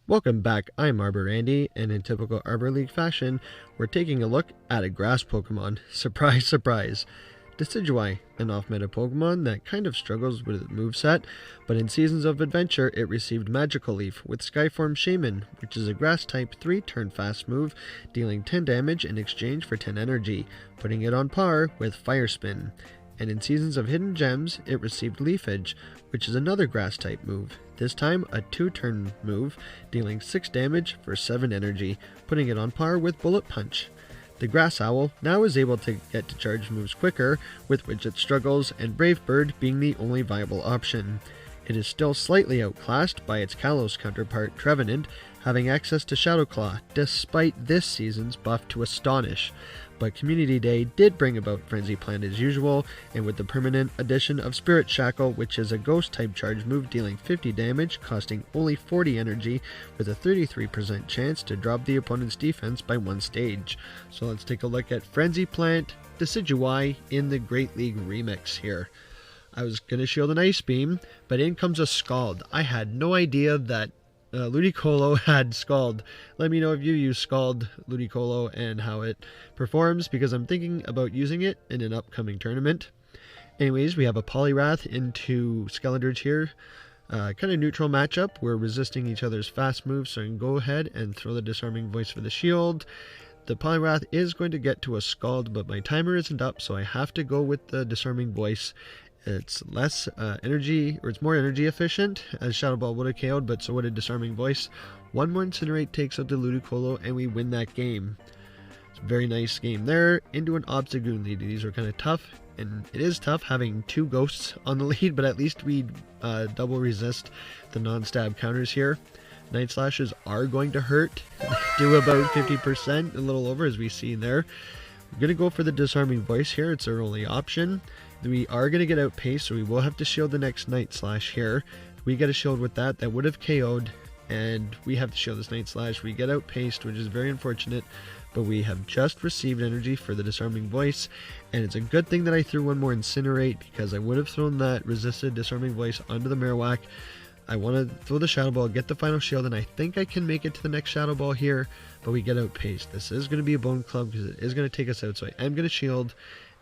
Welcome back, I'm Arbor Andy, and in typical Arbor League fashion, we're taking a look at a grass Pokemon. Surprise, surprise! Decidueye, an off-meta Pokemon that kind of struggles with its moveset, but in Seasons of Adventure it received Magical Leaf with Skyform Shaman, which is a grass-type 3-turn fast move, dealing 10 damage in exchange for 10 energy, putting it on par with Fire Spin. And in Seasons of Hidden Gems, it received Leafage, which is another grass-type move, this time a 2-turn move, dealing 6 damage for 7 energy, putting it on par with Bullet Punch. The Grass Owl now is able to get to charge moves quicker, with which it struggles, and Brave Bird being the only viable option. It is still slightly outclassed by its Kalos counterpart Trevenant, having access to Shadow Claw, despite this season's buff to Astonish. But Community Day did bring about Frenzy Plant as usual, and with the permanent addition of Spirit Shackle, which is a ghost-type charge move dealing 50 damage, costing only 40 energy, with a 33% chance to drop the opponent's defense by 1 stage. So let's take a look at Frenzy Plant Decidueye in the Great League Remix here. I was going to shield an Ice Beam, but in comes a Scald. I had no idea that Ludicolo had Scald. Let me know if you use Scald Ludicolo and how it performs, because I'm thinking about using it in an upcoming tournament. Anyways, we have a Poliwrath into Skeledirge here. Kind of neutral matchup. We're resisting each other's fast moves, so I can go ahead and throw the Disarming Voice for the shield. The Poliwrath is going to get to a Scald, but my timer isn't up, so I have to go with the Disarming Voice. It's less energy, or it's more energy efficient, as Shadow Ball would have KO'd, but so would a Disarming Voice. One more Incinerate takes out the Ludicolo, and we win that game. It's a very nice game there. Into an Obstagoon lead. These are kind of tough, and it is tough having 2 ghosts on the lead, but at least we double resist the non-stab counters here. Night Slashes are going to hurt, do about 50%, a little over, as we see there. I'm going to go for the Disarming Voice here. It's our only option. We are going to get outpaced, so we will have to shield the next Night Slash here. We get a shield with that would have KO'd, and we have to shield this Night Slash. We get outpaced, which is very unfortunate, but we have just received energy for the Disarming Voice, and it's a good thing that I threw one more Incinerate, because I would have thrown that resisted Disarming Voice onto the Marowak. I want to throw the Shadow Ball, get the final shield, and I think I can make it to the next Shadow Ball here, but we get outpaced. This is going to be a Bone Club, because it is going to take us out, so I am going to shield,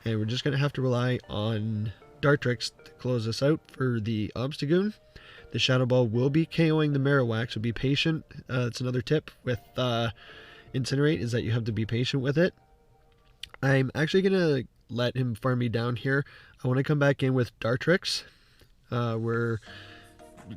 and we're just going to have to rely on Dartrix to close us out for the Obstagoon. The Shadow Ball will be KOing the Marowak, so be patient. That's another tip with Incinerate, is that you have to be patient with it. I'm actually going to let him farm me down here. I want to come back in with Dartrix.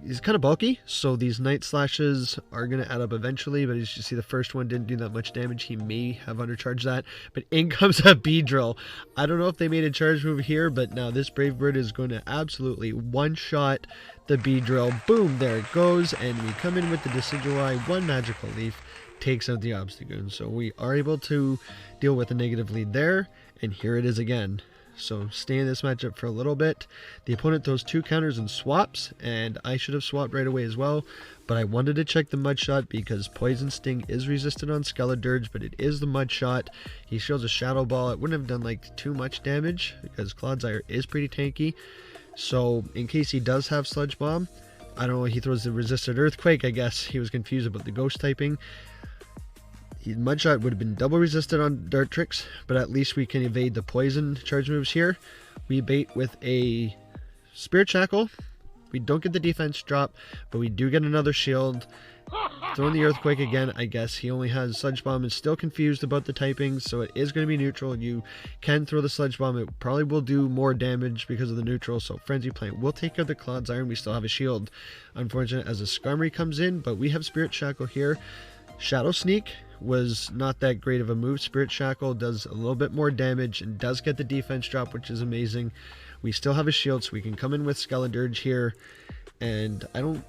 He's kind of bulky, so these Night Slashes are going to add up eventually, but as you see, the first one didn't do that much damage. He may have undercharged that, but in comes a Beedrill. I don't know if they made a charge move here, but now this Brave Bird is going to absolutely one-shot the Beedrill. Boom, there it goes, and we come in with the Decidueye. 1 Magical Leaf takes out the Obstagoon, so we are able to deal with a negative lead there, and here it is again. So stay in this matchup for a little bit. The opponent throws 2 counters and swaps, and I should have swapped right away as well, but I wanted to check the Mud Shot because Poison Sting is resisted on Skeledirge, but it is the Mud Shot. He shows a Shadow Ball. It wouldn't have done like too much damage because Clodsire is pretty tanky. So in case he does have Sludge Bomb, I don't know, he throws the resisted Earthquake. I guess he was confused about the Ghost typing. Mud Shot would have been double resisted on Dartrix, but at least we can evade the poison charge moves here. We bait with a Spirit Shackle. We don't get the defense drop, but we do get another shield. Throwing the Earthquake again, I guess he only has Sludge Bomb, is still confused about the typings, so it is going to be neutral. You can throw the Sludge Bomb, it probably will do more damage because of the neutral, so Frenzy Plant will take out the Clodsire, and we still have a shield. Unfortunate as a Skarmory comes in, but we have Spirit Shackle here. Shadow Sneak was not that great of a move. Spirit Shackle does a little bit more damage and does get the defense drop, which is amazing. We still have a shield, so we can come in with Skeledirge here, and I don't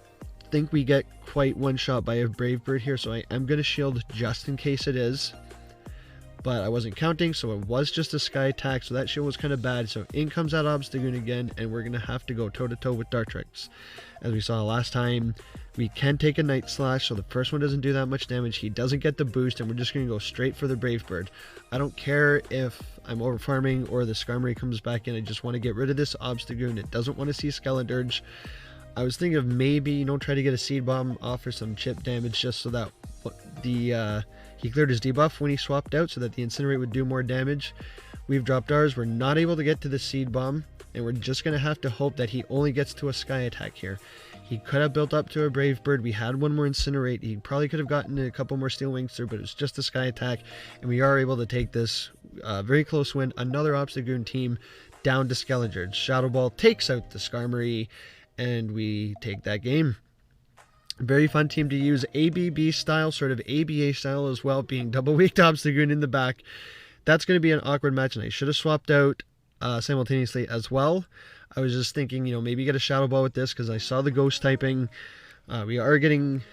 think we get quite one shot by a Brave Bird here, so I am going to shield just in case it is, but I wasn't counting, so it was just a Sky Attack, so that shield was kind of bad. So in comes that Obstagoon again, and we're going to have to go toe-to-toe with Dartrix. As we saw last time, we can take a Night Slash, so the first one doesn't do that much damage. He doesn't get the boost, and we're just going to go straight for the Brave Bird. I don't care if I'm over farming or the Skarmory comes back in. I just want to get rid of this Obstagoon. It doesn't want to see Skeledirge. I was thinking of maybe, you know, try to get a Seed Bomb off for some chip damage just so that he cleared his debuff when he swapped out so that the Incinerate would do more damage. We've dropped ours. We're not able to get to the Seed Bomb, and we're just going to have to hope that he only gets to a Sky Attack here. He could have built up to a Brave Bird. We had one more Incinerate. He probably could have gotten a couple more Steel Wings through, but it was just a Sky Attack, and we are able to take this very close win. Another Obstagoon team down to Skeleturge. Shadow Ball takes out the Skarmory, and we take that game. Very fun team to use. ABB style, sort of ABA style as well, being double weak to Obstagoon in the back. That's going to be an awkward match, and I should have swapped out simultaneously as well. I was just thinking, you know, maybe get a Shadow Ball with this because I saw the Ghost typing. We are getting...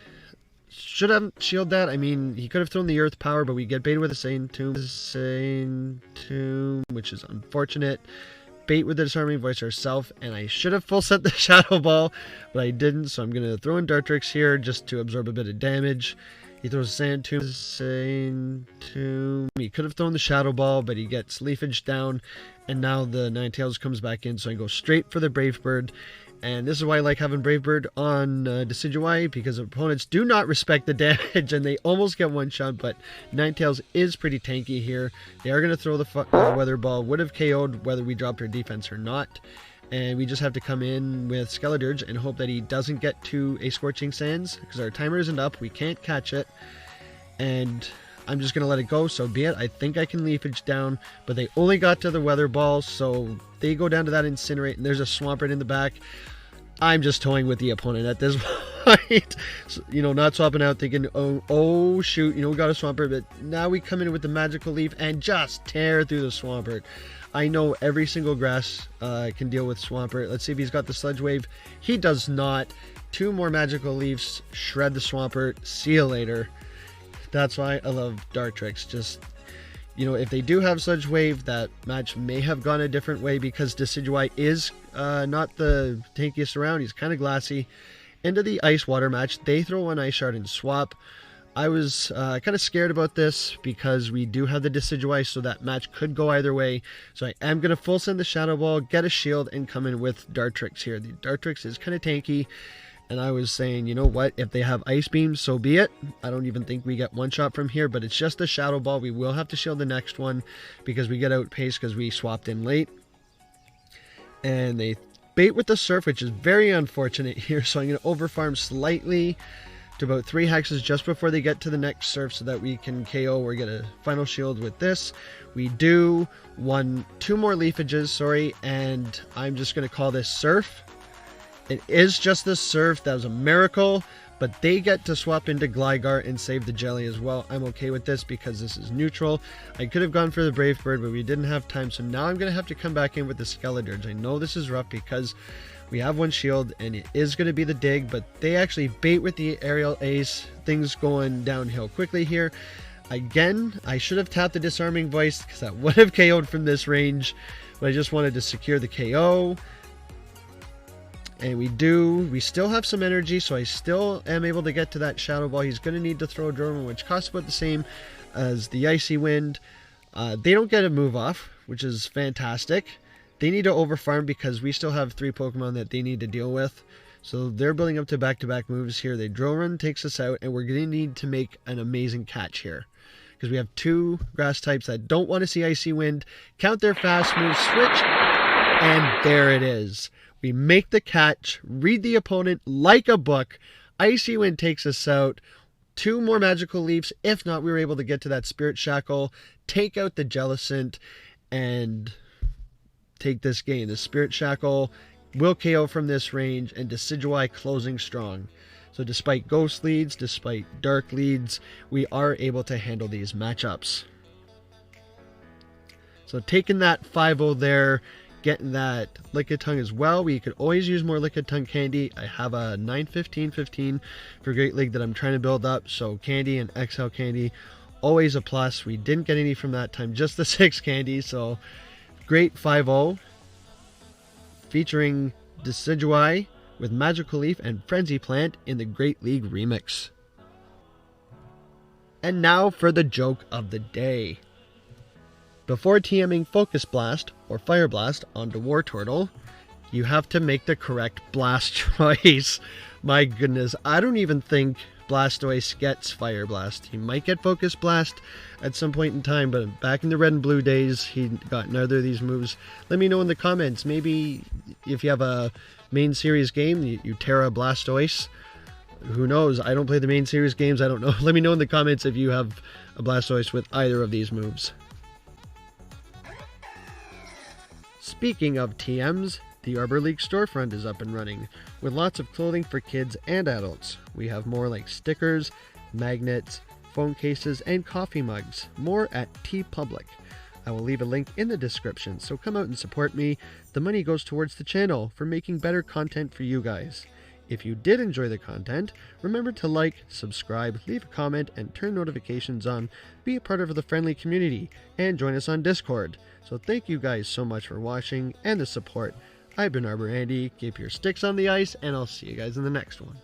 Should have shield that. I mean, he could have thrown the Earth Power, but we get baited with a Sane Tomb, which is unfortunate. Bait with the Disarming Voice herself, and I should have full sent the Shadow Ball, but I didn't, so I'm going to throw in Dartrix here just to absorb a bit of damage. He throws a Sand Tomb. He could have thrown the Shadow Ball, but he gets Leafage down, and now the Ninetales comes back in, so I go straight for the Brave Bird. And this is why I like having Brave Bird on Decidueye, because opponents do not respect the damage, and they almost get one shot, but Ninetales is pretty tanky here. They are going to throw the Weather Ball, would have KO'd whether we dropped our defense or not. And we just have to come in with Skeleturge and hope that he doesn't get to a Scorching Sands, because our timer isn't up, we can't catch it. And I'm just going to let it go, so be it. I think I can Leafage down, but they only got to the Weather Ball, so they go down to that Incinerate, and there's a Swampert in the back. I'm just toying with the opponent at this point. So, you know, not swapping out, thinking, oh shoot, you know, we got a Swampert, but now we come in with the Magical Leaf and just tear through the Swampert. I know every single grass can deal with Swampert. Let's see if he's got the Sludge Wave. He does not. 2 more Magical Leafs, shred the Swampert, see you later. That's why I love Dartrix. Just, you know, if they do have Sludge Wave, that match may have gone a different way because Decidueye is not the tankiest around. He's kind of glassy. Into the Ice Water match, they throw one Ice Shard and swap. I was kind of scared about this because we do have the Decidueye, so that match could go either way. So I am going to full send the Shadow Ball, get a shield, and come in with Dartrix here. The Dartrix is kind of tanky. And I was saying, you know what, if they have Ice Beam, so be it. I don't even think we get one shot from here, but it's just a Shadow Ball. We will have to shield the next one because we get outpaced because we swapped in late. And they bait with the Surf, which is very unfortunate here. So I'm going to overfarm slightly to about 3 hexes just before they get to the next Surf so that we can KO or get a final shield with this. We do 2 more Leafages, sorry, and I'm just going to call this Surf. It is just the Surf. That was a miracle, but they get to swap into Gligar and save the Jelly as well. I'm okay with this because this is neutral. I could have gone for the Brave Bird, but we didn't have time, so now I'm going to have to come back in with the Skeleturge. I know this is rough because we have one shield, and it is going to be the Dig, but they actually bait with the Aerial Ace. Things going downhill quickly here. Again, I should have tapped the Disarming Voice because that would have KO'd from this range, but I just wanted to secure the KO. And we still have some energy, so I still am able to get to that Shadow Ball. He's going to need to throw a Drone, which costs about the same as the Icy Wind. They don't get a move off, which is fantastic. They need to overfarm because we still have 3 Pokemon that they need to deal with. So they're building up to back-to-back moves here. They Drone Run takes us out, and we're going to need to make an amazing catch here. Because we have 2 grass types that don't want to see Icy Wind. Count their fast moves, switch, and there it is. We make the catch, read the opponent like a book. Icy Wind takes us out. 2 more Magical Leaps. If not, we were able to get to that Spirit Shackle, take out the Jellicent, and take this game. The Spirit Shackle will KO from this range, and Decidueye closing strong. So despite Ghost leads, despite Dark leads, we are able to handle these matchups. So taking that 5-0 there, getting that Lickitung as well. We could always use more Lickitung candy. I have a 9-15-15 for Great League that I'm trying to build up. So candy and XL candy, always a plus. We didn't get any from that time, just the 6 candy. So great 5-0 featuring Decidueye with Magical Leaf and Frenzy Plant in the Great League remix. And now for the joke of the day. Before TMing Focus Blast or Fire Blast onto Wartortle, You have to make the correct blast choice. My goodness, I don't even think Blastoise gets Fire Blast. He might get Focus Blast at some point in time, but back in the Red and Blue days, he got neither of these moves. Let me know in the comments. Maybe if you have a main series game, you Terra Blastoise. Who knows? I don't play the main series games. I don't know. Let me know in the comments if you have a Blastoise with either of these moves. Speaking of TMs, the Arbor League storefront is up and running, with lots of clothing for kids and adults. We have more like stickers, magnets, phone cases, and coffee mugs. More at TeePublic. I will leave a link in the description, so come out and support me. The money goes towards the channel for making better content for you guys. If you did enjoy the content, remember to like, subscribe, leave a comment, and turn notifications on. Be a part of the friendly community, and join us on Discord. So thank you guys so much for watching and the support. I've been Arbor Andy, keep your sticks on the ice, and I'll see you guys in the next one.